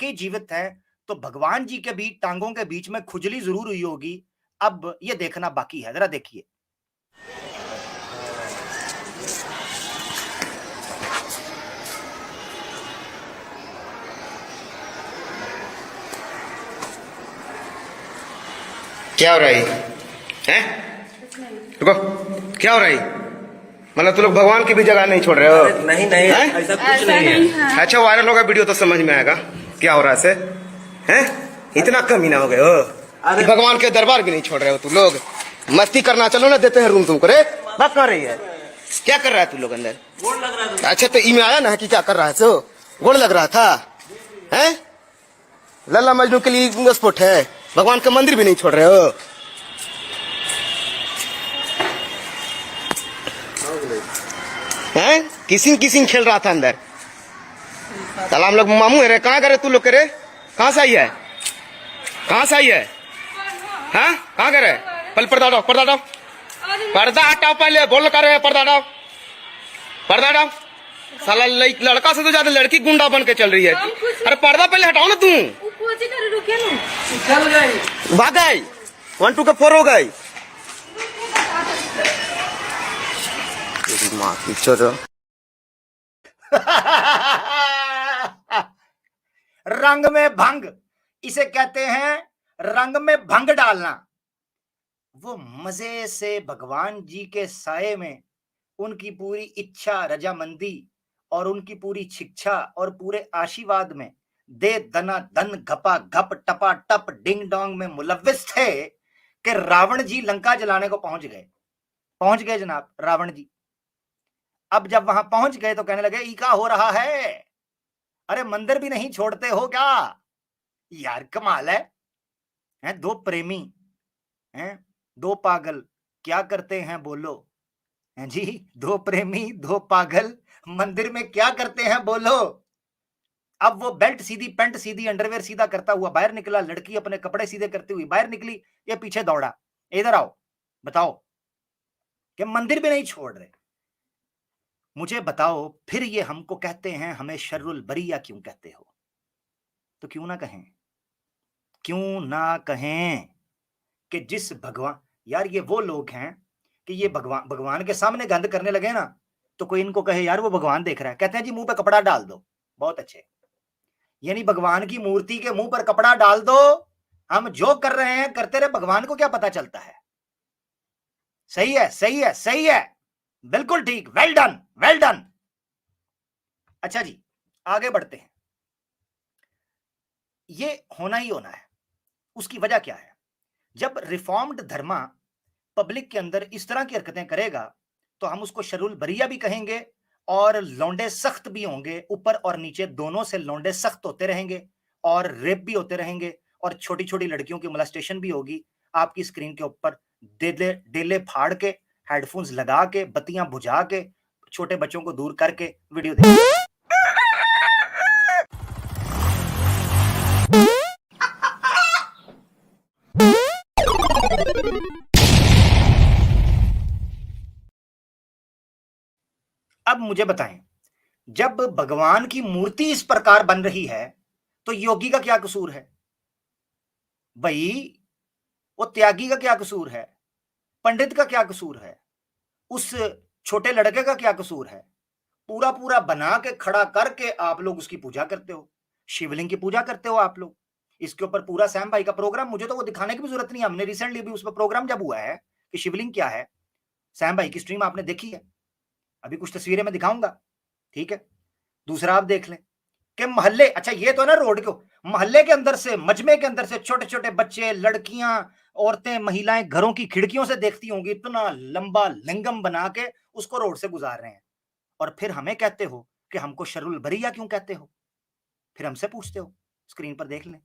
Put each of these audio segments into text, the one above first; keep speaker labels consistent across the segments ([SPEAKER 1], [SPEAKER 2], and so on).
[SPEAKER 1] वाकई जीवित है तो भगवान जी के भी टांगों के बीच में खुजली जरूर हुई होगी। अब ये देखना बाकी है, जरा देखिए।
[SPEAKER 2] क्या हो रहा है? हैं? रुको, क्या हो रहा है? मतलब तुम लोग भगवान की भी जगह नहीं छोड़ रहे हो?
[SPEAKER 3] नहीं नहीं, ऐसा कुछ नहीं है।
[SPEAKER 2] अच्छा, वायरल होगा वीडियो तो समझ में आएगा क्या हो रहा है। हैं? इतना कमीना हो गए हो कि भगवान के दरबार भी नहीं छोड़ रहे हो तुम लोग। मस्ती करना चलो ना, देते हैं रूम तुमको। रे बात कर रही है, क्या कर रहा है तू लोग अंदर?
[SPEAKER 3] गोड़ लग रहा है।
[SPEAKER 2] अच्छा, तो इमे आया ना कि क्या कर रहा है? सो गोड़ लग रहा था? हैं? लल्ला मजनू के लिए स्पोर्ट है, भगवान का मंदिर भी नहीं छोड़ रहे हो। हैं? किसिंग खेल रहा था अंदर। साला हम लोग मामू है रे। कहाँ करे तू लोग? करे कहाँ से आई है? कहाँ से आई है? हाँ, कहाँ करे? पहले पर्दा हटाओ, पर्दा हटाओ, पर्दा हटाओ पहले। बोल कर रहे पर्दा हटाओ, पर्दा हटाओ। साला लड़का से तो ज्यादा लड़की गुंडा बन के चल रही है। अरे पर्दा पहले हटाओ ना तू। भाग गई, 1 2 के 4 हो गई।
[SPEAKER 1] रंग में भंग, इसे कहते हैं रंग में भंग डालना। वो मजे से भगवान जी के साये में उनकी पूरी इच्छा, रजामंदी और उनकी पूरी शिक्षा और पूरे आशीर्वाद में दे दना दन घपा घप टपा टप डिंग डोंग में मुलव्विस थे कि रावण जी लंका जलाने को पहुंच गए जनाब रावण जी। अब जब वहां पहुंच गए तो कहने लगे, ई क्या हो रहा है? अरे मंदिर भी नहीं छोड़ते हो क्या? यार कमाल है। दो प्रेमी हैं, दो पागल, क्या करते हैं बोलो? हैं जी, दो प्रेमी दो पागल मंदिर में क्या करते हैं बोलो? अब वो बेल्ट सीधी, पेंट सीधी, अंडरवेयर सीधा करता हुआ बाहर निकला। लड़की अपने कपड़े सीधे करती हुई बाहर निकली। ये पीछे दौड़ा, इधर आओ, बताओ कि मंदिर भी नहीं छोड़ रहे। मुझे बताओ, फिर ये हमको कहते हैं, हमें शर्रुल बरिया क्यों कहते हो? तो क्यों ना कहें कि जिस भगवान, यार ये वो लोग हैं कि ये भगवान के सामने गंद करने लगे ना, तो कोई इनको कहे यार वो भगवान देख रहा है, कहते हैं जी मुंह पे कपड़ा डाल दो। बहुत अच्छे, यानी भगवान की मूर्ति के मुंह पर कपड़ा डाल दो, हम जो कर रहे हैं करते रहे, भगवान को क्या पता चलता है? सही है, सही है, सही है, बिल्कुल ठीक, वेल डन, वेल डन। अच्छा जी, आगे बढ़ते हैं। ये होना ही होना है। उसकी वजह क्या है? जब रिफॉर्म्ड धर्मा पब्लिक के अंदर इस तरह की हरकतें करेगा तो हम उसको शरुल बरिया भी कहेंगे और लौंडे सख्त भी होंगे। ऊपर और नीचे दोनों से लौंडे सख्त होते रहेंगे और रेप भी होते रहेंगे और छोटी छोटी लड़कियों की मोलेस्टेशन भी होगी। आपकी स्क्रीन के ऊपर डेले डेले फाड़ के, हेडफोन्स लगा के, बत्तियां बुझा के, छोटे बच्चों को दूर करके वीडियो देखिए। अब मुझे बताएं, जब भगवान की मूर्ति इस प्रकार बन रही है तो योगी का क्या कसूर है भाई? वो त्यागी का क्या कसूर है? पंडित का क्या कसूर है? उस छोटे लड़के का क्या कसूर है? पूरा पूरा बना के खड़ा करके आप लोग उसकी पूजा करते हो, शिवलिंग की पूजा करते हो आप लोग। इसके ऊपर पूरा सैम भाई का प्रोग्राम, मुझे तो वो दिखाने की भी जरूरत नहीं है। हमने रिसेंटली भी उस पर प्रोग्राम जब हुआ है कि शिवलिंग क्या है, सैम भाई की स्ट्रीम आपने देखी है, अभी कुछ तस्वीरें मैं दिखाऊंगा, ठीक है? दूसरा आप देख लें कि मोहल्ले, अच्छा ये तो है ना रोड को, मोहल्ले के अंदर से, मजमे के अंदर से छोटे छोटे बच्चे, लड़कियां, औरतें, महिलाएं घरों की खिड़कियों से देखती होंगी, इतना लंबा लिंगम बना के उसको रोड से गुजार रहे हैं। और फिर हमें कहते हो कि हमको शरुल बरिया क्यों कहते हो? फिर हमसे पूछते हो। स्क्रीन पर देख लें।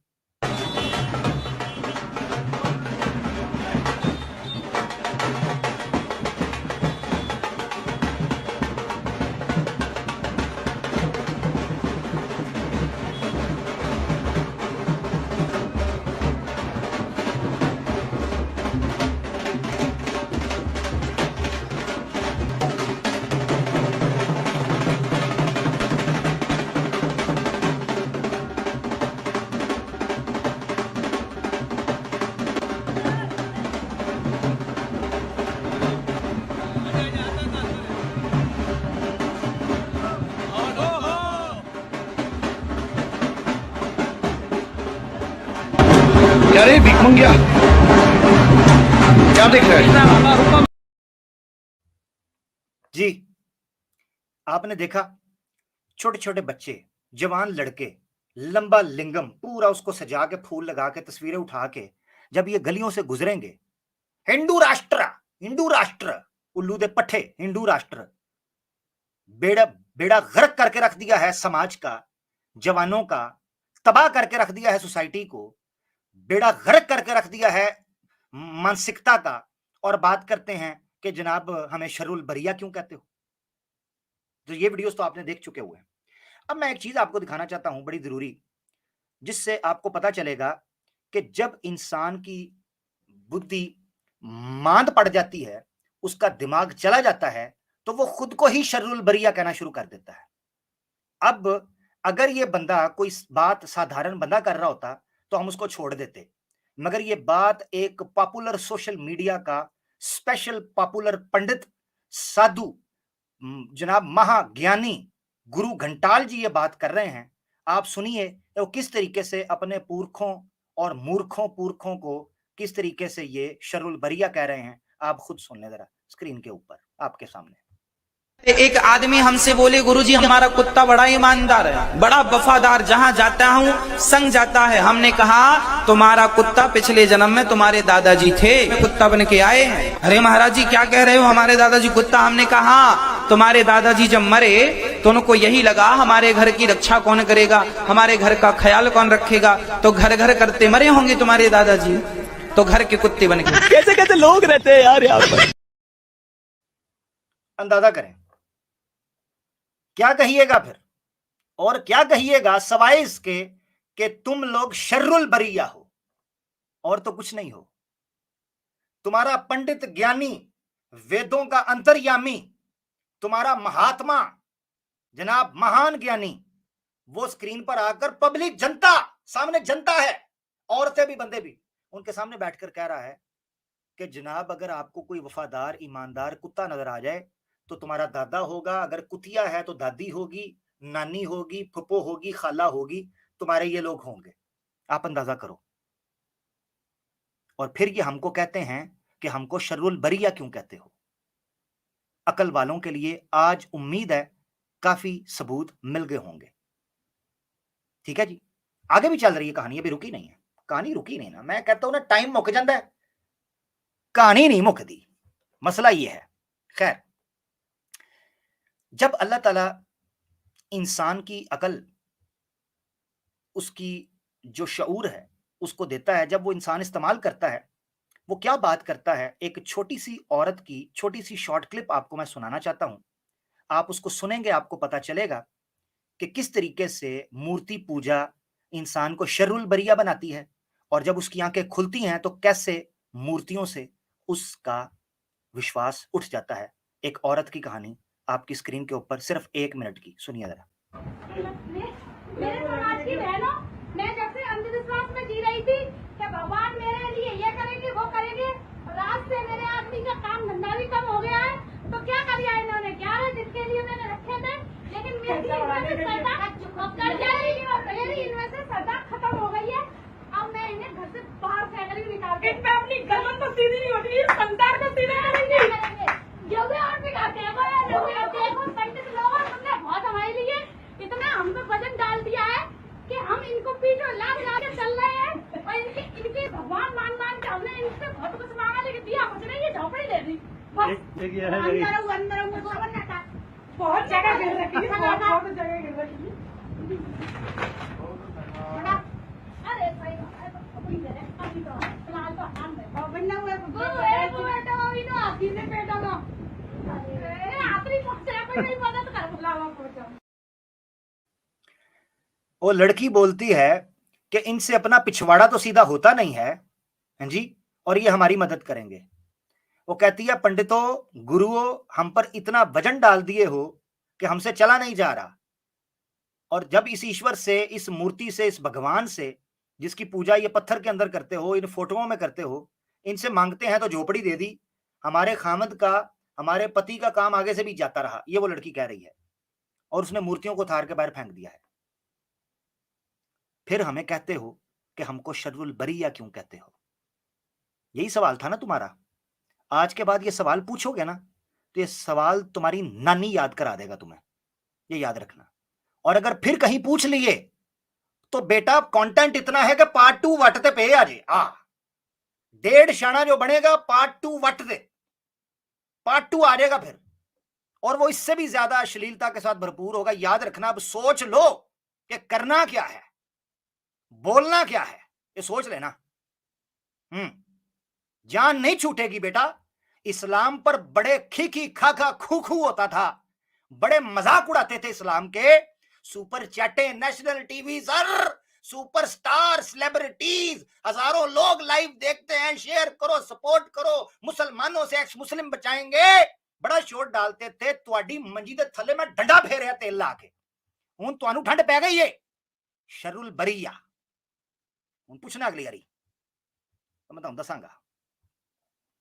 [SPEAKER 2] क्या रे भीख मंगिया, क्या देख रहा है?
[SPEAKER 1] जी, आपने देखा छोटे छोटे बच्चे, जवान लड़के, लंबा लिंगम पूरा उसको सजा के फूल लगा के तस्वीरें उठा के जब ये गलियों से गुजरेंगे, हिंदू राष्ट्र उल्लू दे पट्टे, हिंदू राष्ट्र बेड़ा बेड़ा गर्क करके रख दिया है समाज का, जवानों का तबाह करके रख दिया है, सोसाइटी को बेड़ा गर्क करके रख दिया है मानसिकता का, और बात करते हैं कि जनाब हमें शरुल बरिया क्यों कहते हो। तो ये वीडियोस तो आपने देख चुके हुए हैं। अब मैं एक चीज आपको दिखाना चाहता हूं बड़ी जरूरी, जिससे आपको पता चलेगा कि जब इंसान की बुद्धि मांद पड़ जाती है, उसका दिमाग चला जाता है, तो वो खुद को ही शर्रुल बरिया कहना शुरू कर देता है। अब अगर ये बंदा कोई बात साधारण बंदा कर रहा होता तो हम उसको छोड़ देते, मगर ये बात एक पॉपुलर सोशल मीडिया का स्पेशल पॉपुलर पंडित साधु जनाब महाज्ञानी गुरु घंटाल जी ये बात कर रहे हैं। आप सुनिए वो किस तरीके से अपने पुरखों और पुरखों को किस तरीके से ये शरुल बरिया कह रहे हैं। आप खुद सुन लें जरा स्क्रीन के ऊपर आपके सामने।
[SPEAKER 4] एक आदमी हमसे बोले, गुरुजी हमारा कुत्ता बड़ा ईमानदार है, बड़ा वफादार, जहाँ जाता हूँ संग जाता है। हमने कहा तुम्हारा कुत्ता पिछले जन्म में तुम्हारे दादाजी थे, कुत्ता बन के आए हैं। अरे महाराज जी क्या कह रहे हो, हमारे दादाजी कुत्ता? हमने कहा तुम्हारे दादाजी जब मरे तो उनको यही लगा हमारे घर की रक्षा कौन करेगा, हमारे घर का ख्याल कौन रखेगा, तो घर घर करते मरे होंगे तुम्हारे दादाजी, तो घर के कुत्ते बन गए।
[SPEAKER 5] कैसे कैसे लोग रहते हैं यार यहाँ पर।
[SPEAKER 1] अंदाजा करें क्या कहिएगा फिर, और क्या कहिएगा सवाए इसके कि तुम लोग शर्रुल बरिया हो और तो कुछ नहीं हो। तुम्हारा पंडित ज्ञानी, वेदों का अंतर्यामी, तुम्हारा महात्मा जनाब महान ज्ञानी, वो स्क्रीन पर आकर पब्लिक जनता सामने, जनता है औरतें भी बंदे भी, उनके सामने बैठकर कह रहा है कि जनाब अगर आपको कोई वफादार ईमानदार कुत्ता नजर आ जाए तो तुम्हारा दादा होगा, अगर कुतिया है तो दादी होगी, नानी होगी, फुप्पो होगी, खाला होगी, तुम्हारे ये लोग होंगे। आप अंदाजा करो। और फिर ये हमको कहते हैं कि हमको शर्रुल बरिया क्यों कहते हो। अकल वालों के लिए आज उम्मीद है काफी सबूत मिल गए होंगे। ठीक है जी, आगे भी चल रही है कहानी, अभी रुकी नहीं है, कहानी रुकी नहीं ना। मैं कहता हूं ना टाइम मुक जाता है, कहानी नहीं मुकती, मसला ये है। खैर, जब अल्लाह ताला इंसान की अकल, उसकी जो शऊर है उसको देता है, जब वो इंसान इस्तेमाल करता है, वो क्या बात करता है। एक छोटी सी औरत की छोटी सी शॉर्ट क्लिप आपको मैं सुनाना चाहता हूं। आप उसको सुनेंगे, आपको पता चलेगा कि किस तरीके से मूर्ति पूजा इंसान को शर्रुल बरिया बनाती है, और जब उसकी आंखें खुलती हैं तो कैसे मूर्तियों से उसका विश्वास उठ जाता है। एक औरत की कहानी आपकी स्क्रीन के ऊपर, सिर्फ 1 मिनट की, सुनिए जरा।
[SPEAKER 6] मेरे समाज की बहनों, मैं जब से अंधविश्वास में जी रही थी कि भगवान मेरे लिए ये करेंगे वो करेंगे, रात से मेरे आदमी का काम धंधा भी कम हो गया है, तो क्या कर दिया इन्होंने, 11 दिन के लिए मैंने रखे थे, लेकिन मेरी इनमें से श्रद्धा खत्म हो गई है। अब मैं इन्हें घर से बाहर फेंक रही हूँ, निकाल के। इनमें अपनी गर्दन तो सीधी नहीं होती है, संसार को सीधा करेंगे। जो भी और दिखाते हैं पंडित लोग, तुमने बहुत हमारे लिए इतना हम पे वजन डाल दिया है कि हम इनको पीछे लाभ ला के चल रहे हैं, और इनके भगवान मान के हमने इनसे बहुत कुछ मांगा, लेकिन दिया कुछ नहीं, ये झोपड़ी दे दी। अंदर बहुत जगह गिर रखी है, बहुत जगह गिर रखी है। अरे भाई अभी तो फिलहाल तो हम बनना हुआ
[SPEAKER 1] वो लड़की बोलती है कि इनसे अपना पिछवाड़ा तो सीधा होता नहीं है, हैं जी, और ये हमारी मदद करेंगे। वो कहती है पंडितों गुरुओं, हम पर इतना वजन डाल दिए हो कि हमसे चला नहीं जा रहा, और जब इस ईश्वर से, इस मूर्ति से, इस भगवान से जिसकी पूजा ये पत्थर के अंदर करते हो, इन फोटोओं में करते हो, इनसे मांगते हैं तो झोपड़ी दे दी, हमारे खामद का, हमारे पति का काम आगे से भी जाता रहा। ये वो लड़की कह रही है, और उसने मूर्तियों को थार के बाहर फेंक दिया है। फिर हमें कहते हो कि हमको शर्रुल बरिया क्यों कहते हो? यही सवाल था ना तुम्हारा। आज के बाद ये सवाल पूछोगे ना तो ये सवाल तुम्हारी नानी याद करा देगा तुम्हें, ये याद रखना। और अगर फिर कहीं पूछ लिए तो बेटा कंटेंट इतना है कि पार्ट 2 वटते पे आ जे। 1.5 शाना जो बनेगा पार्ट 2 वट दे, पार्ट 2 आ जाएगा फिर, और वो इससे भी ज्यादा अश्लीलता के साथ भरपूर होगा। याद रखना, अब सोच लो कि करना क्या है, बोलना क्या है, ये सोच लेना। जान नहीं छूटेगी बेटा। इस्लाम पर बड़े खी खा खू होता था, बड़े मजाक उड़ाते थे इस्लाम के। Super chats, national TV sir, superstar, celebrities, हजारों लोग लाइव देखते हैं। शेयर करो, सपोर्ट करो, मुसलमानों से एक्स मुस्लिम बचाएंगे, बड़ा शोर डालते थे। तुहाडी मंजी दे थले में डंडा फेरिया तेल ला के। हुण तुहानू ठंड पै गई है शर्रुल बरिया। हुण पुछना अगली बारी तो मैं तुहानू दसांगा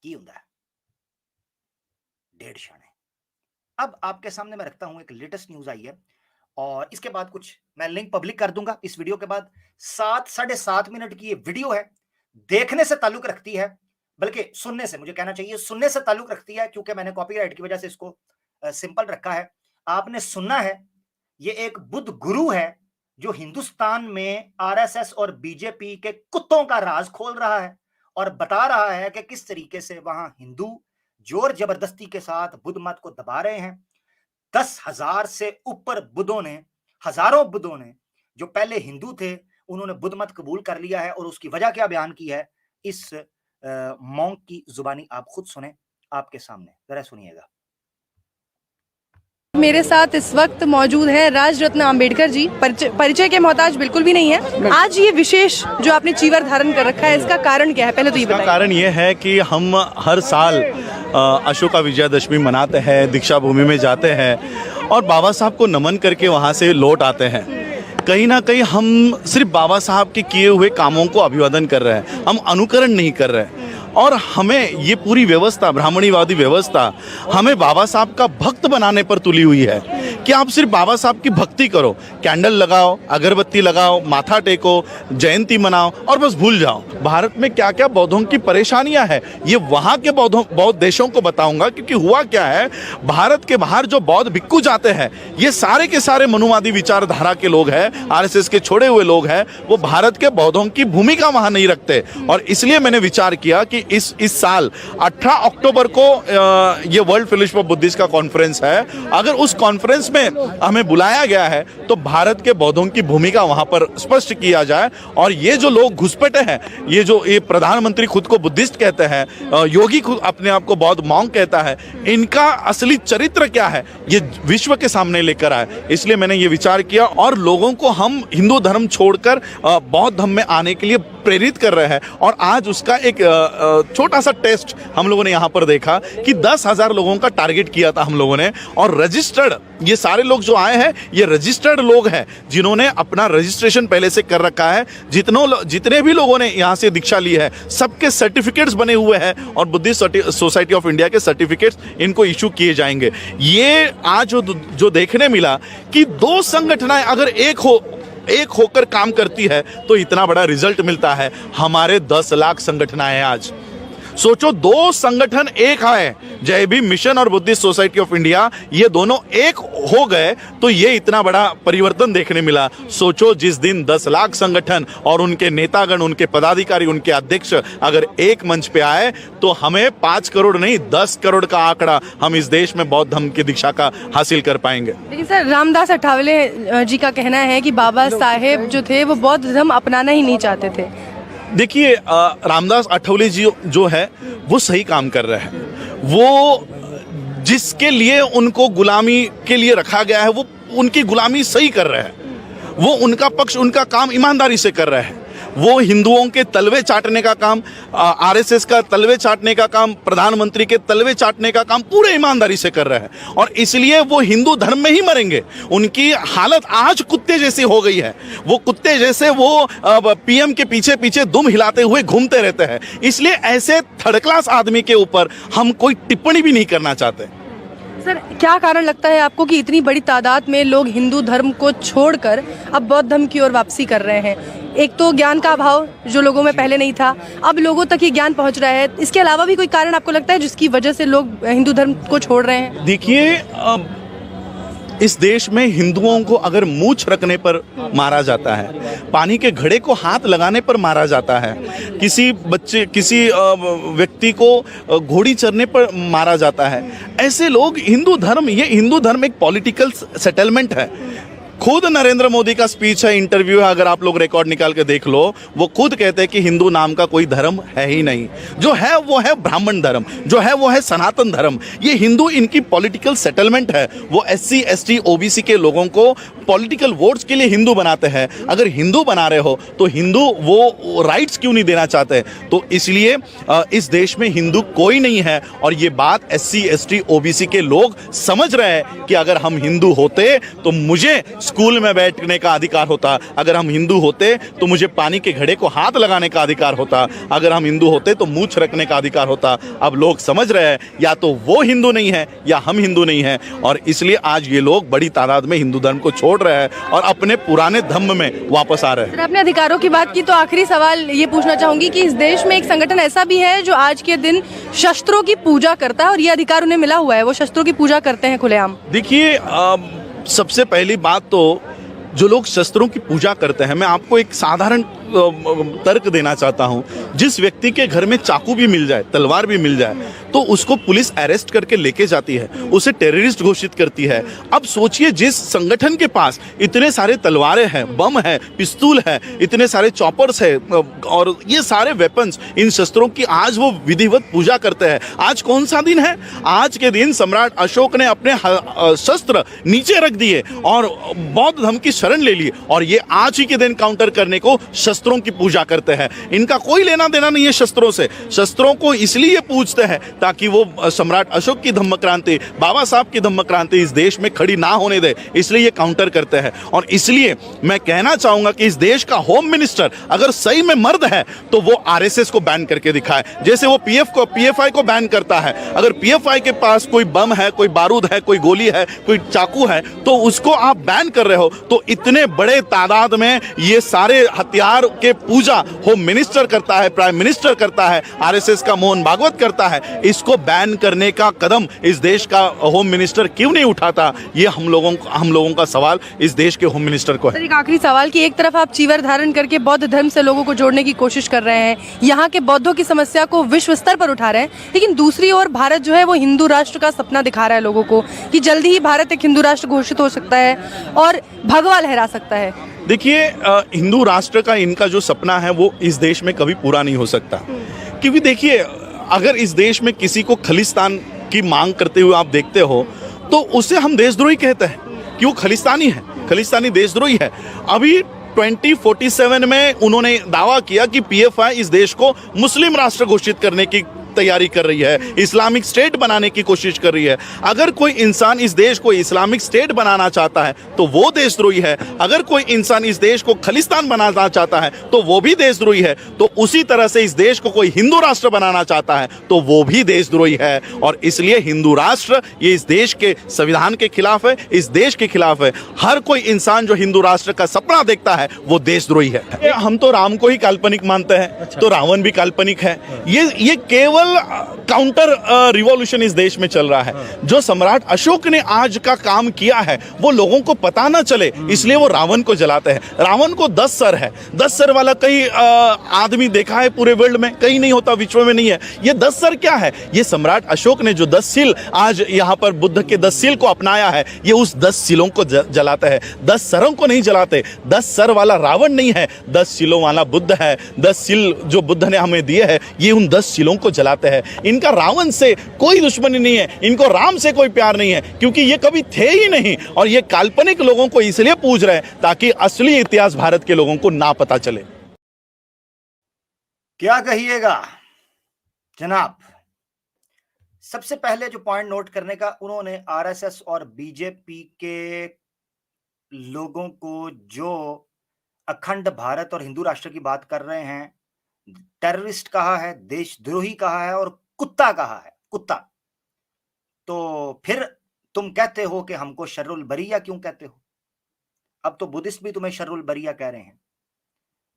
[SPEAKER 1] की हुंदा है 1.5 शाने। अब आपके सामने मैं रखता हूं एक लेटेस्ट न्यूज आई है, और इसके बाद कुछ मैं लिंक पब्लिक कर दूंगा इस वीडियो के बाद। 7-7.5 मिनट की ये वीडियो है, देखने से ताल्लुक रखती है, बल्कि सुनने से, मुझे कहना चाहिए सुनने से ताल्लुक रखती है, क्योंकि मैंने कॉपीराइट की वजह से इसको सिंपल रखा है। आपने सुनना है, ये एक बुद्ध गुरु है जो हिंदुस्तान में आरएसएस और बीजेपी के कुत्तों का राज खोल रहा है और बता रहा है कि किस तरीके से वहां हिंदू जोर जबरदस्ती के साथ बुद्ध मत को दबा रहे हैं। 10,000 से ऊपर बुद्धों ने, हजारों बुद्धों ने, जो पहले हिंदू थे, उन्होंने बुद्ध मत कबूल कर लिया है। और उसकी वजह क्या बयान की है, इस मॉन्क की जुबानी आप खुद सुने, आपके सामने जरा सुनिएगा।
[SPEAKER 7] मेरे साथ इस वक्त मौजूद है राज रत्न आम्बेडकर जी। परिचय के मोहताज बिल्कुल भी नहीं है। आज ये विशेष जो आपने चीवर धारण कर रखा है, इसका कारण क्या है, पहले तो ये बताइए।
[SPEAKER 5] कारण ये है कि हम हर साल अशोका विजयादशमी मनाते हैं, दीक्षा भूमि में जाते हैं और बाबा साहब को नमन करके वहाँ से लौट आते हैं। कहीं ना कहीं हम सिर्फ बाबा साहब के किए हुए कामों को अभिवादन कर रहे हैं, हम अनुकरण नहीं कर रहे हैं। और हमें ये पूरी व्यवस्था, ब्राह्मणीवादी व्यवस्था, हमें बाबा साहब का भक्त बनाने पर तुली हुई है कि आप सिर्फ बाबा साहब की भक्ति करो, कैंडल लगाओ, अगरबत्ती लगाओ, माथा टेको, जयंती मनाओ और बस भूल जाओ। भारत में क्या क्या बौद्धों की परेशानियां हैं, ये वहाँ के बौद्ध देशों को बताऊंगा। क्योंकि हुआ क्या है, भारत के बाहर जो बौद्ध भिक्खु जाते हैं, ये सारे के सारे मनुवादी विचारधारा के लोग हैं, आरएसएस के छोड़े हुए लोग हैं। वो भारत के बौद्धों की भूमिका वहाँ नहीं रखते। और इसलिए मैंने विचार किया कि इस साल 18 अक्टूबर को ये वर्ल्ड फेलोशिप ऑफ बुद्धिस्ट का कॉन्फ्रेंस है। अगर उस कॉन्फ्रेंस में हमें बुलाया गया है तो भारत के बौद्धों की भूमिका वहां पर स्पष्ट किया जाए। और ये जो लोग घुसपैठे हैं, ये प्रधानमंत्री खुद को बुद्धिस्ट कहते हैं, योगी खुद अपने आप को बौद्ध मॉन्क कहता है, इनका असली चरित्र क्या है ये विश्व के सामने लेकर आए। इसलिए मैंने ये विचार किया और लोगों को हम हिंदू धर्म छोड़कर बौद्ध धर्म में आने के लिए प्रेरित कर रहे हैं। और आज उसका एक छोटा सा टेस्ट हम लोगों ने यहाँ पर देखा कि 10,000 लोगों का टारगेट किया था हम लोगों ने। और रजिस्टर्ड, ये सारे लोग जो आए हैं ये रजिस्टर्ड लोग हैं जिन्होंने अपना रजिस्ट्रेशन पहले से कर रखा है। जितने भी लोगों ने यहाँ से दीक्षा ली है सबके सर्टिफिकेट्स बने हुए हैं और बुद्धिस्ट सोसाइटी ऑफ इंडिया के सर्टिफिकेट्स इनको इशू किए जाएंगे। ये आज जो देखने मिला कि 2 संगठनें अगर एक होकर काम करती है तो इतना बड़ा रिजल्ट मिलता है। हमारे 10 लाख संगठनें हैं आज। सोचो, 2 संगठन एक आए, जय भीम मिशन और बुद्धिस्ट सोसाइटी ऑफ इंडिया, ये दोनों एक हो गए तो ये इतना बड़ा परिवर्तन देखने मिला। सोचो, जिस दिन 10 लाख संगठन और उनके नेतागण, उनके पदाधिकारी, उनके अध्यक्ष अगर एक मंच पे आए तो हमें 5 करोड़ नहीं 10 करोड़ का आंकड़ा हम इस देश में बौद्ध धर्म की दीक्षा का हासिल कर पाएंगे।
[SPEAKER 7] लेकिन सर, रामदास अठावले जी का कहना है कि बाबा साहेब जो थे वो बौद्ध धर्म अपनाना ही नहीं चाहते थे।
[SPEAKER 5] देखिए, रामदास अठावले जी जो है वो सही काम कर रहे हैं। वो जिसके लिए उनको गुलामी के लिए रखा गया है वो उनकी गुलामी सही कर रहे हैं। वो उनका पक्ष, उनका काम ईमानदारी से कर रहे हैं। वो हिंदुओं के तलवे चाटने का काम, आरएसएस का तलवे चाटने का काम, प्रधानमंत्री के तलवे चाटने का काम पूरे ईमानदारी से कर रहे हैं। और इसलिए वो हिंदू धर्म में ही मरेंगे। उनकी हालत आज कुत्ते जैसी हो गई है। वो कुत्ते जैसे वो पीएम के पीछे पीछे दुम हिलाते हुए घूमते रहते हैं। इसलिए ऐसे थर्ड क्लास आदमी के ऊपर हम कोई टिप्पणी भी नहीं करना चाहते।
[SPEAKER 7] सर क्या कारण लगता है आपको कि इतनी बड़ी तादाद में लोग हिंदू धर्म को छोड़कर अब बौद्ध धर्म की ओर वापसी कर रहे हैं? एक तो ज्ञान का अभाव जो लोगों में पहले नहीं था, अब लोगों तक ये ज्ञान पहुंच रहा है। इसके अलावा भी कोई कारण आपको लगता है जिसकी वजह से लोग हिंदू धर्म को छोड़ रहे हैं?
[SPEAKER 5] देखिए, इस देश में हिंदुओं को अगर मूंछ रखने पर मारा जाता है, पानी के घड़े को हाथ लगाने पर मारा जाता है, किसी व्यक्ति को घोड़ी चरने पर मारा जाता है, ऐसे लोग हिंदू धर्म एक पॉलिटिकल सेटलमेंट है। खुद नरेंद्र मोदी का स्पीच है, इंटरव्यू है, अगर आप लोग रिकॉर्ड निकाल के देख लो, वो खुद कहते हैं कि हिंदू नाम का कोई धर्म है ही नहीं। जो है वो है ब्राह्मण धर्म, जो है वो है सनातन धर्म। ये हिंदू इनकी पॉलिटिकल सेटलमेंट है। वो SC ST OBC के लोगों को पॉलिटिकल वोट्स के लिए हिंदू बनाते हैं। अगर हिंदू बना रहे हो तो हिंदू वो राइट्स क्यों नहीं देना चाहते? तो इसलिए इस देश में हिंदू कोई नहीं है। और ये बात SC ST OBC के लोग समझ रहे हैं कि अगर हम हिंदू होते तो मुझे स्कूल में बैठने का अधिकार होता, अगर हम हिंदू होते तो मुझे पानी के घड़े को हाथ लगाने का अधिकार होता, अगर हम हिंदू होते तो मूंछ रखने का अधिकार होता। अब लोग समझ रहे हैं या तो वो हिंदू नहीं है या हम हिंदू नहीं हैं, और इसलिए आज ये लोग बड़ी तादाद में हिंदू धर्म को छोड़ रहे हैं और अपने पुराने धर्म में वापस आ रहे हैं।
[SPEAKER 7] सर आपने अधिकारों की बात की तो आखिरी सवाल ये पूछना चाहूंगी कि इस देश में एक संगठन ऐसा भी है जो आज के दिन शस्त्रों की पूजा करता है और ये अधिकार उन्हें मिला हुआ है, वो शस्त्रों की पूजा करते हैं खुलेआम।
[SPEAKER 5] देखिए, सबसे पहली बात तो जो लोग शस्त्रों की पूजा करते हैं, मैं आपको एक साधारण तर्क देना चाहता हूं। जिस व्यक्ति के घर में चाकू भी मिल जाए, तलवार भी मिल जाए, तो उसको पुलिस अरेस्ट करके लेके जाती है, उसे टेररिस्ट घोषित करती है। अब सोचिए, जिस संगठन के पास इतने सारे तलवारें हैं, बम है, पिस्तूल है, इतने सारे चॉपर्स है और ये सारे वेपन्स, इन शस्त्रों की आज वो विधिवत पूजा करते हैं। आज कौन सा दिन है? आज के दिन सम्राट अशोक ने अपने शस्त्र नीचे रख दिए और बौद्ध धर्म की शरण ले ली, और ये आज ही के दिन काउंटर करने को शस्त्रों की पूजा करते हैं। इनका कोई लेना देना नहीं है शस्त्रों से। शस्त्रों को इसलिए पूजते हैं ताकि वो सम्राट अशोक की धम्म क्रांति, बाबा साहब की धम्म क्रांति इस देश में खड़ी ना होने दे, इसलिए ये काउंटर करते हैं। और इसलिए मैं कहना चाहूंगा कि इस देश का होम मिनिस्टर अगर सही में मर्द है तो वो RSS को बैन करके दिखाए, जैसे वो PFI को बैन करता है। अगर PFI के पास कोई बम है, कोई बारूद है, कोई गोली है, कोई चाकू है, तो उसको आप बैन कर रहे हो। तो इतने बड़े तादाद में ये सारे हथियार के पूजा होम मिनिस्टर करता है, प्राइम मिनिस्टर करता है, RSS का मोहन भागवत करता है। इसको बैन करने का कदम इस देश का होम मिनिस्टर क्यों नहीं उठाता? ये हम लोगों का सवाल इस देश के होम मिनिस्टर को है।
[SPEAKER 7] सर एक आखिरी सवाल कि एक तरफ आप चीवर धारण करके बौद्ध धर्म से लोगों को जोड़ने की कोशिश कर रहे हैं, यहाँ के बौद्धों की समस्या को विश्व स्तर पर उठा रहे हैं, लेकिन दूसरी ओर भारत जो है वो हिंदू राष्ट्र का सपना दिखा रहा है लोगों को कि जल्दी ही भारत एक हिंदू राष्ट्र घोषित हो सकता है और भगवा लहरा सकता है।
[SPEAKER 5] देखिए, हिंदू राष्ट्र का इनका जो सपना है वो इस देश में कभी पूरा नहीं हो सकता, क्योंकि देखिए, अगर इस देश में किसी को खलिस्तान की मांग करते हुए आप देखते हो तो उसे हम देशद्रोही कहते हैं कि वो खलिस्तानी है, खलिस्तानी देशद्रोही है। अभी 2047 में उन्होंने दावा किया कि PFI इस देश को मुस्लिम राष्ट्र घोषित करने की तैयारी कर रही है, इस्लामिक स्टेट बनाने की कोशिश कर रही है। अगर कोई इंसान इस देश को इस्लामिक स्टेट बनाना चाहता है तो वो देशद्रोही है। अगर कोई इंसान इस देश को खलिस्तान बनाना चाहता है तो वो भी देशद्रोही है। तो उसी तरह से इस देश को कोई हिंदू राष्ट्र बनाना चाहता है तो वो भी देशद्रोही है। और इसलिए हिंदू राष्ट्र ये इस देश के संविधान के खिलाफ है, इस देश के खिलाफ है। हर कोई इंसान जो हिंदू राष्ट्र का सपना देखता है वो देशद्रोही है। हम तो राम को ही काल्पनिक मानते हैं, तो रावण भी काल्पनिक है। ये केवल काउंटर रिवॉल्यूशन इस देश में चल रहा है। जो सम्राट अशोक ने आज का काम किया है वो लोगों को पता ना चले, इसलिए वो रावण को जलाते हैं। रावण को 10 सर है, 10 सर वाला कहीं आदमी देखा है पूरे वर्ल्ड में? कहीं नहीं होता, विश्व में नहीं है। ये 10 सर क्या है? ये सम्राट अशोक ने जो 10 सील आज यहाँ पर बुद्ध के 10 सील को अपनाया है, ये उस 10 सीलों को जलाते हैं, 10 सरों को नहीं जलाते। 10 सर वाला रावण नहीं है, 10 सीलों वाला बुद्ध है। 10 सील जो बुद्ध ने हमें दिए है, ये उन 10 सीलों को जलाते हैं। इनका रावण से कोई दुश्मनी नहीं है, इनको राम से कोई प्यार नहीं है, क्योंकि ये कभी थे ही नहीं। और ये काल्पनिक लोगों को इसलिए पूज रहे हैं ताकि असली इतिहास भारत के लोगों को ना पता चले।
[SPEAKER 1] क्या कहिएगा जनाब? सबसे पहले जो पॉइंट नोट करने का, उन्होंने RSS और BJP के लोगों को जो अखंड भारत और हिंदू राष्ट्र की बात कर रहे हैं, टेररिस्ट कहा है, देशद्रोही कहा है और कुत्ता कहा है, कुत्ता। तो फिर तुम कहते हो कि हमको शर्रुल बरिया क्यों कहते हो? अब तो बुद्धिस्ट भी तुम्हें शर्रुल बरिया कह रहे हैं।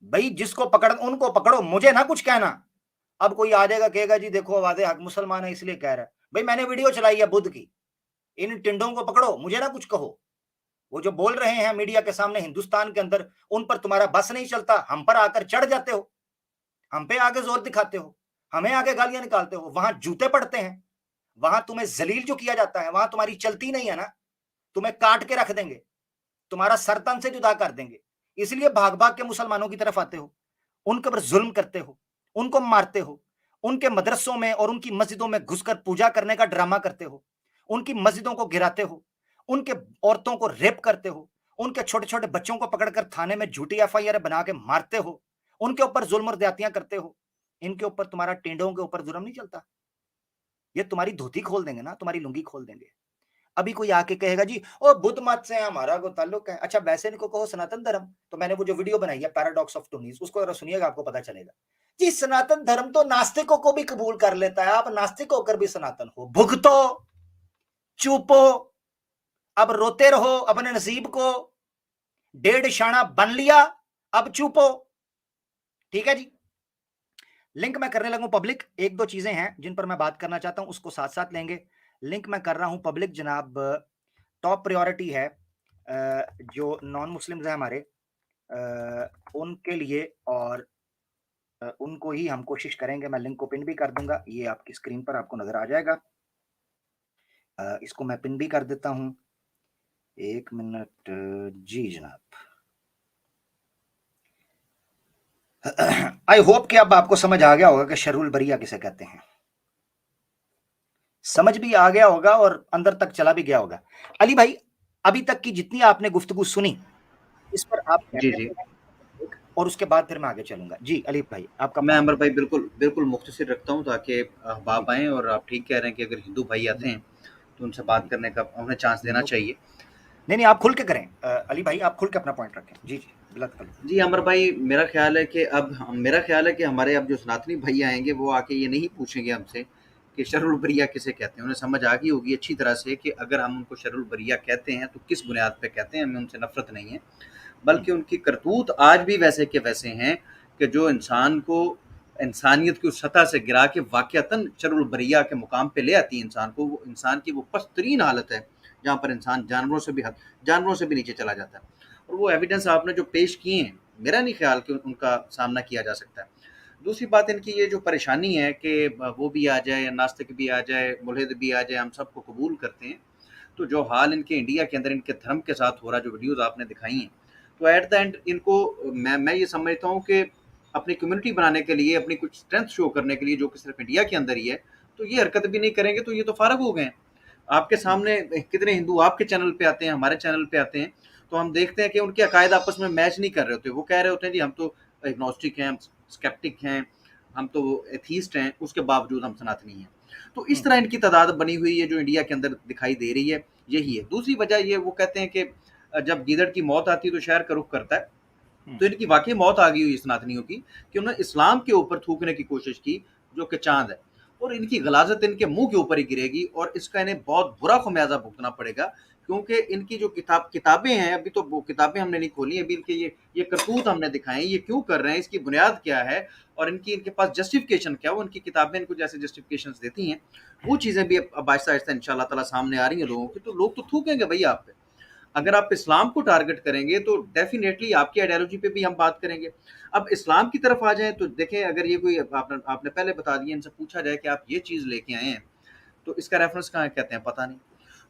[SPEAKER 1] भाई जिसको पकड़ उनको पकड़ो, मुझे ना कुछ कहना। अब कोई आ जाएगा कहेगा जी देखो वादे हक मुसलमान है इसलिए कह रहा है। भाई मैंने वीडियो चलाई है बुद्ध की, इन टिंडों को पकड़ो, मुझे ना कुछ कहो। वो जो बोल रहे हैं मीडिया के सामने हिंदुस्तान के अंदर, उन पर तुम्हारा बस नहीं चलता, हम पर आकर चढ़ जाते हो, हम पे आगे जोर दिखाते हो, हमें आगे गालियां निकालते हो। वहां जूते पड़ते हैं, वहां तुम्हें जलील जो किया जाता है, वहां तुम्हारी चलती नहीं है ना, तुम्हें काट के रख देंगे, तुम्हारा सर तन से जुदा कर देंगे। इसलिए भाग भाग के मुसलमानों की तरफ आते हो, उनके ऊपर जुल्म करते हो, उनको मारते हो, उनके मदरसों में और उनकी मस्जिदों में घुसकर पूजा करने का ड्रामा करते हो, उनकी मस्जिदों को गिराते हो, उनके औरतों को रेप करते हो, उनके छोटे छोटे बच्चों को पकड़कर थाने में झूठी एफआईआर बना के मारते हो, उनके ऊपर जुल्म और ज्यादतियां करते हो। इनके ऊपर तुम्हारा टेंडों के ऊपर जुर्म नहीं चलता। ये तुम्हारी धोती खोल देंगे ना, तुम्हारी लुंगी खोल देंगे। अभी कोई आके कहेगा जी ओ बुद्ध मत से हमारा को ताल्लुक है। अच्छा वैसे इनको कहो सनातन धर्म। तो मैंने वो जो वीडियो बनाई है पैराडॉक्स ऑफ टूनिस, उसको जरा सुनिएगा, आपको पता चलेगा। जी सनातन धर्म तो नास्तिकों को भी कबूल कर लेता है, आप नास्तिक होकर भी सनातन हो। भुगतो, चुपो, अब रोते रहो अपने नसीब को, 1.5 शाना बन लिया, अब चुपो। ठीक है जी। लिंक मैं करने लगूं पब्लिक। 1-2 चीजें हैं जिन पर मैं बात करना चाहता हूं, उसको साथ साथ लेंगे। लिंक मैं कर रहा हूं पब्लिक जनाब। टॉप प्रायोरिटी है जो नॉन मुस्लिम्स हैं हमारे, उनके लिए, और उनको ही हम कोशिश करेंगे। मैं लिंक को पिन भी कर दूंगा, ये आपकी स्क्रीन पर आपको नजर आ जाएगा। इसको मैं पिन भी कर देता हूं, 1 मिनट जी जनाब। आई होप कि अब आपको समझ आ गया होगा कि शर्रुल बरिया किसे कहते हैं। समझ भी आ गया होगा और अंदर तक चला भी गया होगा। अली भाई अभी तक की जितनी आपने गुफ्तगू सुनी, इस पर आप
[SPEAKER 8] जी जी,
[SPEAKER 1] और उसके बाद फिर मैं आगे चलूंगा। जी अली भाई आपका।
[SPEAKER 8] मैं अमर भाई बिल्कुल बिल्कुल मुख्तसर रखता हूँ ताकि आप आएँ, और आप ठीक कह रहे हैं कि अगर हिंदू भाई आते हैं तो उनसे बात करने का उन्हें चांस देना चाहिए।
[SPEAKER 1] नहीं आप खुल के करें अली भाई, आप खुल के अपना पॉइंट रखें। जी जी बिल्कुल।
[SPEAKER 8] जी अमर भाई, मेरा ख्याल है कि हमारे अब जो सनातनी भाई आएंगे वो आके ये नहीं पूछेंगे हमसे कि शर्रुल बरिया किसे कहते हैं। उन्हें समझ आ गई होगी अच्छी तरह से कि अगर हम उनको शर्रुल बरिया कहते हैं तो किस बुनियाद पे कहते हैं। हमें उनसे नफरत नहीं है, बल्कि उनकी करतूत आज भी वैसे के वैसे हैं कि जो इंसान को इंसानियत की उस सतह से गिरा के वाक़तन शर्रुल बरिया के मुकाम पे ले आती है इंसान को। वो इंसान की वो पस्तरीन हालत है जहाँ पर इंसान जानवरों से भी नीचे चला जाता है। और वो एविडेंस आपने जो पेश किए हैं, मेरा नहीं ख्याल कि उनका सामना किया जा सकता है। दूसरी बात, इनकी ये जो परेशानी है कि वो भी आ जाए, नास्तिक भी आ जाए, मुल्हिद भी आ जाए, हम सबको कबूल करते हैं। तो जो हाल इनके इंडिया के अंदर इनके धर्म के साथ हो रहा, जो वीडियोज़ आपने दिखाई हैं, तो एट द एंड इनको मैं ये समझता हूँ कि अपनी कम्युनिटी बनाने के लिए, अपनी कुछ स्ट्रेंथ शो करने के लिए, जो कि सिर्फ इंडिया के अंदर ही है, तो ये हरकत भी नहीं करेंगे तो ये तो फारग हो गए हैं। आपके सामने कितने हिंदू आपके चैनल पे आते हैं, हमारे चैनल पे आते हैं, तो हम देखते हैं कि उनके अकायद आपस में मैच नहीं कर रहे होते। वो कह रहे होते हैं जी हम तो एग्नोस्टिक हैं, हम स्केप्टिक हैं, हम तो एथीस्ट हैं, उसके बावजूद हम सनातनी हैं। तो इस तरह इनकी तादाद बनी हुई है जो इंडिया के अंदर दिखाई दे रही है, यही है। दूसरी वजह ये, वो कहते हैं कि जब गीदड़ की मौत आती है तो शहर का रुख करता है। तो इनकी वाकई मौत आ गई हुई सनातनियों की कि उन्होंने इस्लाम के ऊपर थूकने की कोशिश की जो कि चांद है, और इनकी गलाजत इनके मुंह के ऊपर ही गिरेगी और इसका इन्हें बहुत बुरा खमियाजा भुगतना पड़ेगा। क्योंकि इनकी जो किताबें हैं, अभी तो वो किताबें हमने नहीं खोली, अभी इनके ये करतूत हमने दिखाए, ये क्यों कर रहे हैं, इसकी बुनियाद क्या है और इनके पास जस्टिफिकेशन क्या, वो इनकी किताबें इनको जैसे जस्टिफिकेशन देती हैं, वो चीज़ें भी अब आहिस्ता आहिस्ता इंशाल्लाह ताला सामने आ रही हैं लोगों की। तो लोग तो थूकेंगे भैया आप पे। अगर आप इस्लाम को टारगेट करेंगे तो डेफिनेटली आपकी आइडियोलॉजी पे भी हम बात करेंगे। अब इस्लाम की तरफ आ जाएं तो देखें, अगर ये कोई आपने पहले बता दिया, इनसे पूछा जाए कि आप ये चीज़ लेके आए हैं तो इसका रेफरेंस कहाँ कहते हैं पता नहीं।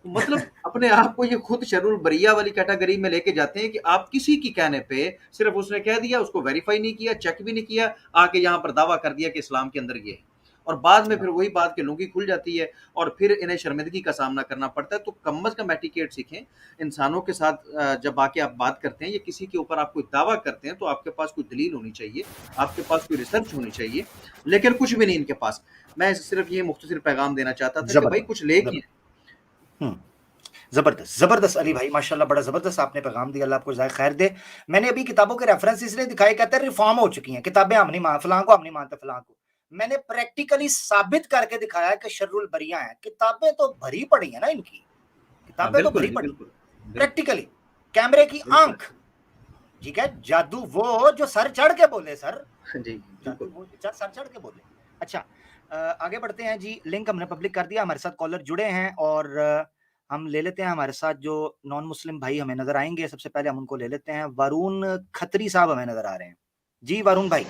[SPEAKER 8] तो मतलब अपने आप को ये खुद शर्रुल बरिया वाली कैटेगरी में लेके जाते हैं कि आप किसी की कहने पे, सिर्फ उसने कह दिया, उसको वेरीफाई नहीं किया, चेक भी नहीं किया, आके यहाँ पर दावा कर दिया कि इस्लाम के अंदर ये है, और बाद में फिर वही बात के लुंगी खुल जाती है और फिर इन्हें शर्मिंदगी का सामना करना पड़ता है। तो कम अज़ कम एटिकेट सीखें इंसानों के साथ। जब आके आप बात करते हैं या किसी के ऊपर आप कोई दावा करते हैं तो आपके पास कोई दलील होनी चाहिए, आपके पास कोई रिसर्च होनी चाहिए, लेकिन कुछ भी नहीं इनके पास। मैं सिर्फ ये मुख्तसर पैगाम देना चाहता था कि भाई कुछ लेके।
[SPEAKER 1] जबरदस्त अली भाई, माशाल्लाह, बड़ा जबरदस्त आपने पैगाम दिया, अल्लाह आपको जाए खैर दे। मैंने अभी किताबों के रेफरेंस इसलिए दिखाए, कहते हैं रिफॉर्म हो चुकी हैं किताबें, हम नहीं मान, फलां को हम नहीं मानते, फलां को। मैंने प्रैक्टिकली साबित करके दिखाया कि शर्रुल बरिया है। किताबें तो भरी पड़ी है ना इनकी, किताबें तो
[SPEAKER 8] बिल्कुल
[SPEAKER 1] भरी
[SPEAKER 8] जी,
[SPEAKER 1] पड़ी,
[SPEAKER 8] बिल्कुल
[SPEAKER 1] प्रैक्टिकली कैमरे की आंख, ठीक है, जादू वो जो सर चढ़ के बोले सर,
[SPEAKER 8] जी
[SPEAKER 1] जादू
[SPEAKER 8] बिल्कुल।
[SPEAKER 1] वो सर चढ़ के बोले। अच्छा, आगे बढ़ते हैं जी। लिंक हमने पब्लिक कर दिया, हमारे साथ कॉलर जुड़े हैं और हम ले लेते हैं हमारे साथ जो नॉन मुस्लिम भाई हमें नजर आएंगे। सबसे पहले हम उनको ले लेते हैं। वरुण खत्री साहब हमें नजर आ रहे हैं। जी वरुण भाई,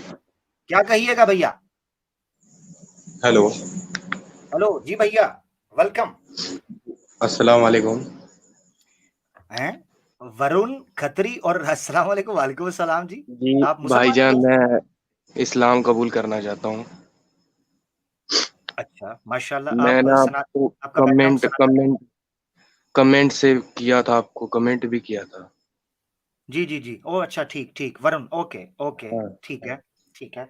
[SPEAKER 1] क्या कहिएगा भैया?
[SPEAKER 9] हेलो,
[SPEAKER 1] हेलो जी भैया, वेलकम।
[SPEAKER 9] अस्सलाम वालेकुम।
[SPEAKER 1] हैं वरुण खत्री और अस्सलाम वालेकुम। वालेकुम सलाम जी।
[SPEAKER 9] जी
[SPEAKER 1] आप मुसलमान
[SPEAKER 9] भाईजान,
[SPEAKER 1] हैं?
[SPEAKER 9] मैं इस्लाम कबूल करना चाहता हूँ।
[SPEAKER 1] अच्छा, माशाल्लाह।
[SPEAKER 9] मैं
[SPEAKER 1] आप
[SPEAKER 9] ना आपको
[SPEAKER 1] आपका बैकग्राउंड सनातन है?
[SPEAKER 9] कमेंट से किया था, आपको कमेंट भी किया था।
[SPEAKER 1] जी जी जी। ओ अच्छा, ठीक ठीक वरुण, ओके ओके,
[SPEAKER 9] हाँ,
[SPEAKER 1] ठीक है ठीक है।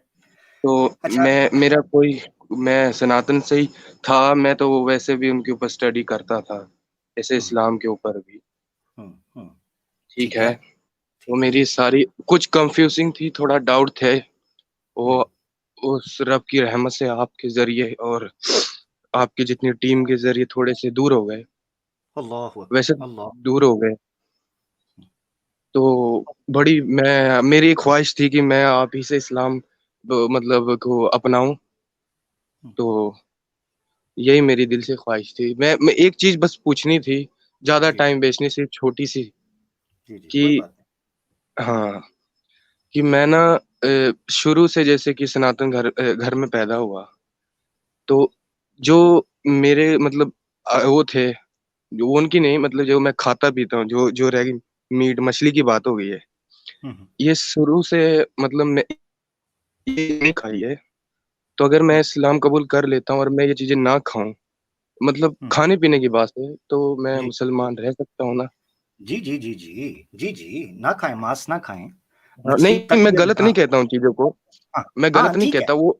[SPEAKER 9] तो
[SPEAKER 1] अच्छा।
[SPEAKER 9] मैं सनातन से ही था। मैं तो वैसे भी उनके ऊपर स्टडी करता था, ऐसे
[SPEAKER 1] हम्म
[SPEAKER 9] इस्लाम के ऊपर भी।
[SPEAKER 1] हम्म,
[SPEAKER 9] ठीक
[SPEAKER 1] ठीक
[SPEAKER 9] है,
[SPEAKER 1] है
[SPEAKER 9] तो
[SPEAKER 1] ठीक है।
[SPEAKER 9] मेरी सारी कुछ कंफ्यूजिंग थी, थोड़ा डाउट थे। वो
[SPEAKER 1] हम्म,
[SPEAKER 9] उस रब की रहमत से आपके ज़रिए और आपकी जितनी टीम के ज़रिए थोड़े से दूर हो गए।
[SPEAKER 1] अल्लाहु अकबर,
[SPEAKER 9] वैसे
[SPEAKER 1] अल्लाह।
[SPEAKER 9] दूर हो गए, तो मेरी ख्वाहिश थी कि मैं आप ही से इस्लाम मतलब को अपनाऊँ,
[SPEAKER 1] हम्म,
[SPEAKER 9] तो यही मेरी दिल से ख्वाहिश थी। मैं एक चीज़ बस पूछनी थी, ज़्यादा
[SPEAKER 1] जी
[SPEAKER 9] टाइम वेस्ट नहीं, सिर्फ़ छोटी-सी
[SPEAKER 1] जी जी, कोई
[SPEAKER 9] कि
[SPEAKER 1] बात
[SPEAKER 9] हाँ, कि मैं ना शुरू से जैसे कि सनातन घर में पैदा हुआ, तो जो मेरे मतलब वो थे, जो उनकी नहीं, मतलब जो मैं खाता-पीता हूँ, जो जो रह गई मीट मछली की बात हो गई है,
[SPEAKER 1] नहीं।
[SPEAKER 9] ये शुरू से मतलब मैं ये नहीं खाई है। तो अगर मैं
[SPEAKER 1] हम्म,
[SPEAKER 9] इस्लाम कबूल कर लेता हूँ और मैं ये चीज़ें ना खाऊँ, मतलब
[SPEAKER 1] हम्म,
[SPEAKER 9] खाने-पीने की बात है, तो मैं
[SPEAKER 1] जी
[SPEAKER 9] मुसलमान रह सकता हूँ ना?
[SPEAKER 1] जी जी जी जी जी जी, ना खाएं, मांस ना खाएं,
[SPEAKER 9] हाँ,
[SPEAKER 1] मछली
[SPEAKER 9] नहीं,
[SPEAKER 1] तक
[SPEAKER 9] मैं
[SPEAKER 1] के।
[SPEAKER 9] गलत
[SPEAKER 1] हाँ
[SPEAKER 9] नहीं कहता हूँ चीज़ों को,
[SPEAKER 1] हाँ
[SPEAKER 9] मैं
[SPEAKER 1] हाँ,
[SPEAKER 9] गलत नहीं
[SPEAKER 1] ठीक है।
[SPEAKER 9] कहता, वो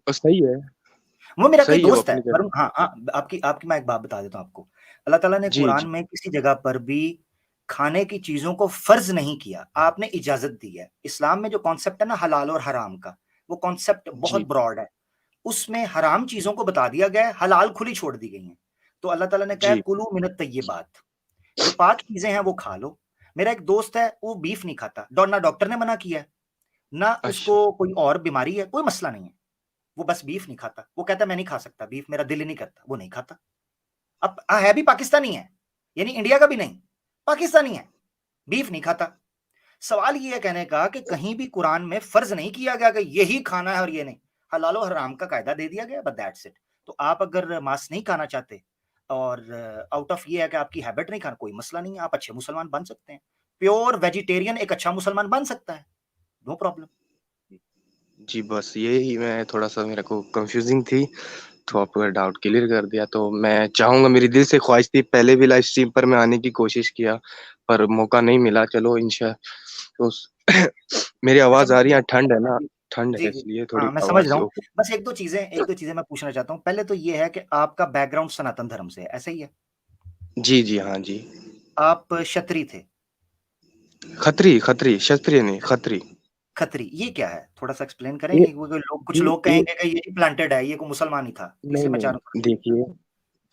[SPEAKER 1] वो मेरा कोई
[SPEAKER 9] सही है वो
[SPEAKER 1] दोस्त है
[SPEAKER 9] अपनी जगह।
[SPEAKER 1] वरुण। हाँ हाँ, आपकी आपकी मैं एक बात बता देता हूँ आपको। अल्लाह ताला ने
[SPEAKER 9] जी,
[SPEAKER 1] कुरान
[SPEAKER 9] जी,
[SPEAKER 1] में किसी जगह पर भी खाने की चीजों को फर्ज नहीं किया, आपने इजाजत दी है। इस्लाम में जो कॉन्सेप्ट है ना हलाल और हराम का, वो कॉन्सेप्ट बहुत
[SPEAKER 9] जी,
[SPEAKER 1] ब्रॉड है। उसमें हराम चीजों को बता दिया गया है, हलाल खुली छोड़ दी गई हैं। तो अल्लाह ताला ने कहा है
[SPEAKER 9] जी,
[SPEAKER 1] कुलू मिनत तय्यिबात, जो पाक चीजें हैं वो खा लो। मेरा एक दोस्त है, वो बीफ नहीं खाता, ना डॉक्टर ने मना किया है, ना
[SPEAKER 9] अच्छा,
[SPEAKER 1] उसको कोई और बीमारी है, कोई मसला नहीं है। वो बस बीफ नहीं खाता। वो कहता है मैं नहीं खा सकता बीफ, मेरा दिल ही नहीं करता, वो नहीं खाता। अब है भी पाकिस्तानी है, यानी इंडिया का भी नहीं, पाकिस्तानी है, बीफ नहीं खाता। सवाल ये है कहने का कि कहीं भी कुरान में फर्ज नहीं किया गया कि यही खाना है और ये नहीं, हलाल और हराम का कायदा दे दिया गया, बट दैट्स इट। तो आप अगर मांस नहीं खाना चाहते और आउट ऑफ ये है कि आपकी हैबिट नहीं खाना, कोई मसला नहीं है, आप अच्छे मुसलमान बन सकते हैं। प्योर वेजिटेरियन एक अच्छा मुसलमान बन सकता है, नो प्रॉब्लम।
[SPEAKER 9] जी, बस यही मैं थोड़ा-सा मेरे को कन्फ्यूज़िंग थी, तो आपका डाउट क्लियर कर दिया। तो मैं चाहूँगा, मेरी दिल से ख्वाहिश थी, पहले भी लाइव स्ट्रीम पर मैं आने की कोशिश किया, पर मौका नहीं मिला। चलो तो स मेरी
[SPEAKER 1] अच्छा
[SPEAKER 9] आवाज़ आ रही
[SPEAKER 1] मुझे
[SPEAKER 9] है? ठंड है ना,
[SPEAKER 1] जी,
[SPEAKER 9] ठंड है
[SPEAKER 1] जी, जी।
[SPEAKER 9] इसलिए थोड़ी
[SPEAKER 1] हाँ, मैं समझ
[SPEAKER 9] आवाज़
[SPEAKER 1] रहा हूँ।
[SPEAKER 9] हो गई।
[SPEAKER 1] बस 1-2 चीज़ें मैं पूछना चाहता हूँ। पहले तो ये है कि आपका बैकग्राउंड सनातन धर्म से है, ऐसा ही है?
[SPEAKER 9] जी, जी, हाँ जी।
[SPEAKER 1] आप क्षत्रिय थे,
[SPEAKER 9] खत्री, क्षत्रिय नहीं, खत्री।
[SPEAKER 1] खत्री, ये क्या है? थोड़ा-सा एक्सप्लेन
[SPEAKER 9] ये
[SPEAKER 1] करेंगे? क्योंकि लोग कुछ
[SPEAKER 9] जी,
[SPEAKER 1] लोग
[SPEAKER 9] ये
[SPEAKER 1] कहेंगे कि ये जी प्लांटेड है, ये कोई मुसलमान ही था।
[SPEAKER 9] नहीं,
[SPEAKER 1] इसलिए मैं चाह रहा
[SPEAKER 9] नहीं, देखिए,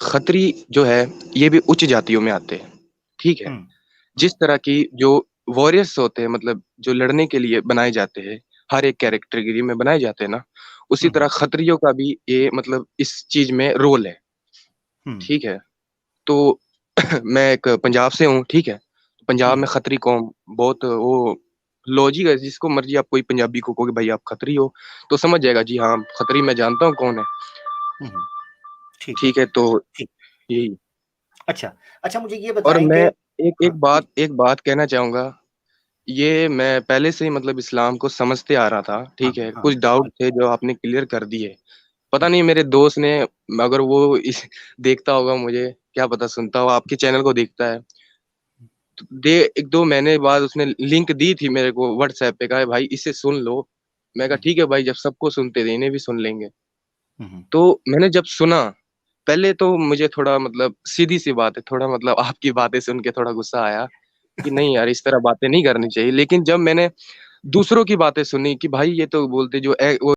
[SPEAKER 9] खत्री जो है, ये भी उच्च जातियों में आते हैं, ठीक है?
[SPEAKER 1] हूँ।
[SPEAKER 9] जिस तरह की जो वॉरियर्स होते हैं, मतलब जो लड़ने के लिए बनाए जाते हैं, हर एक कैरेक्टरगिरी में बनाए जाते हैं ना, उसी
[SPEAKER 1] हुँ,
[SPEAKER 9] तरह
[SPEAKER 1] हुँ,
[SPEAKER 9] खत्रियों का भी ये मतलब इस चीज़ में रोल है,
[SPEAKER 1] हुँ,
[SPEAKER 9] ठीक है? तो मैं एक पंजाब से हूँ, ठीक है? पंजाब
[SPEAKER 1] हुँ,
[SPEAKER 9] में खत्री कौम बहुत वो लॉजिक है, जिसको मर्ज़ी आप कोई पंजाबी को कहो कि भाई आप खत्री हो, तो समझ जाएगा, जी हाँ, खत्री मैं जानता हूँ कौन है,
[SPEAKER 1] हुँ, हुँ। ठीक है,
[SPEAKER 9] ठीक है? तो
[SPEAKER 1] ठीक।
[SPEAKER 9] यही।
[SPEAKER 1] अच्छा, अच्छा मुझे ये
[SPEAKER 9] और
[SPEAKER 1] बताएँ कि
[SPEAKER 9] मैं एक
[SPEAKER 1] हाँ, जी,
[SPEAKER 9] एक बात कहना चाहूँगा, ये मैं पहले से ही मतलब इस्लाम को समझते आ रहा था,
[SPEAKER 1] हाँ,
[SPEAKER 9] ठीक है?
[SPEAKER 1] हाँ,
[SPEAKER 9] कुछ डाउट
[SPEAKER 1] बिल्कुल।
[SPEAKER 9] थे जो आपने क्लियर कर दिए। पता
[SPEAKER 1] हुँ,
[SPEAKER 9] नहीं मेरे दोस्त ने, अगर वो इस देखता होगा मुझे, क्या पता सुनता हो, आपके चैनल को देखता है। तो 1-2 महीने बाद उसने लिंक दी थी मेरे को व्हाट्सऐप पे, कहा भाई इसे सुन लो। मैं कहा
[SPEAKER 1] हुँ,
[SPEAKER 9] ठीक है भाई, जब सबको सुनते थे इन्हें भी सुन लेंगे।
[SPEAKER 1] हुँ, हुँ,
[SPEAKER 9] तो मैंने जब सुना, पहले तो मुझे थोड़ा मतलब सीधी-सी बात है, थोड़ा मतलब आपकी बातें सुन के थोड़ा गुस्सा आया कि नहीं यार, इस तरह बातें नहीं करनी चाहिए। लेकिन जब मैंने दूसरों की बातें सुनी कि भाई ये तो बोलते जो वो